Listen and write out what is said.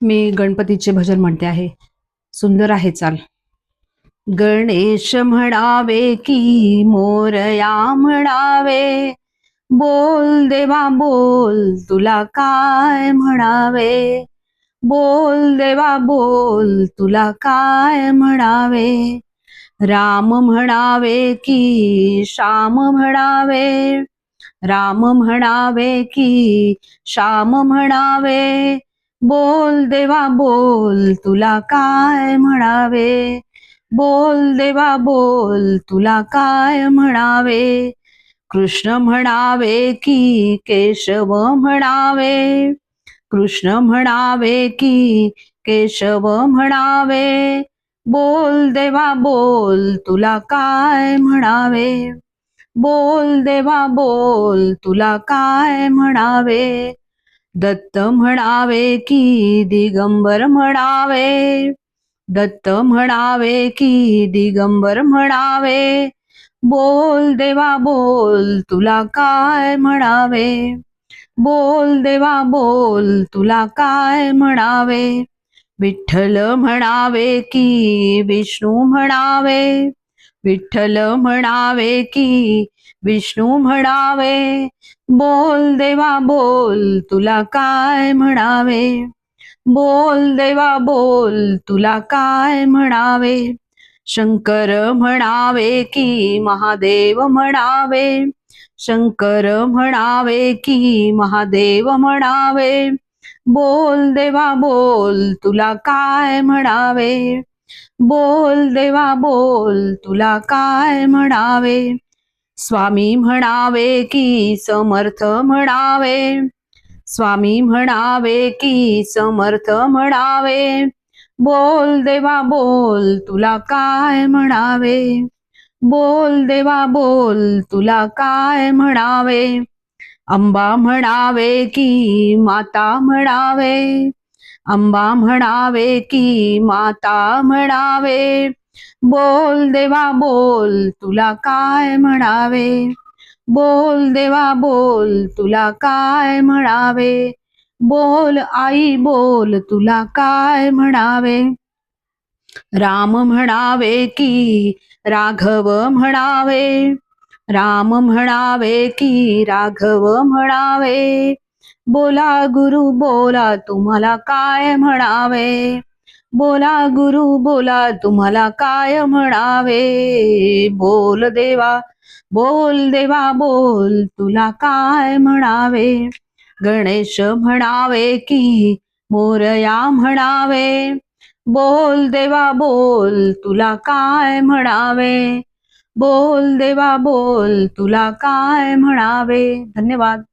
मी गणपतीचे भजन म्हणते आहे. सुंदर आहे चाल. गणेश म्हणावे की मोरया म्हणावे, बोल देवा बोल तुला काय म्हणावे, बोल देवा बोल तुला काय म्हणावे. राम म्हणावे की श्याम म्हणावे, राम म्हणावे की श्याम म्हणावे, बोल देवा बोल तुला काय म्हणावे, बोल देवा बोल तुला काय म्हणावे. कृष्ण म्हणावे की केशव म्हणावे, कृष्ण म्हणावे की केशव म्हणावे, बोल देवा बोल तुला काय म्हणावे, बोल देवा बोल तुला काय म्हणावे. दत्त म्हणावे की दिगंबर म्हणावे, दत्त म्हणावे की दिगंबर म्हणावे, बोल देवा बोल तुला काय म्हणावे, बोल देवा बोल तुला काय म्हणावे. विठ्ठल म्हणावे की विष्णू म्हणावे, विठ्ठल म्हणावे की विष्णू म्हणावे, बोल देवा बोल तुला काय म्हणावे, बोल देवा बोल तुला काय म्हणावे. शंकर म्हणावे की महादेव म्हणावे, शंकर म्हणावे की महादेव म्हणावे, बोल देवा बोल तुला काय म्हणावे, बोल देवा बोल तुला काय म्हणावे. स्वामी म्हणावे की समर्थ म्हणावे, स्वामी म्हणावे की समर्थ म्हणावे, बोल देवा बोल तुला काय म्हणावे, बोल देवा बोल तुला काय म्हणावे. अंबा म्हणावे की माता म्हणावे, अंबा म्हणावे की माता म्हणावे, बोल देवा बोल तुला काय म्हणावे, बोल देवा बोल तुला काय म्हणावे. बोल आई बोल तुला काय म्हणावे. राम म्हणावे की राघव म्हणावे, राम म्हणावे की राघव म्हणावे, बोला गुरु बोला तुम्हाला काय म्हणावे, बोला गुरु बोला तुम्हाला काय म्हणावे. बोल देवा बोल देवा बोल तुला काय म्हणावे. गणेश म्हणावे की मोरया म्हणावे, बोल देवा बोल तुला काय म्हणावे, बोल देवा बोल तुला काय म्हणावे. धन्यवाद.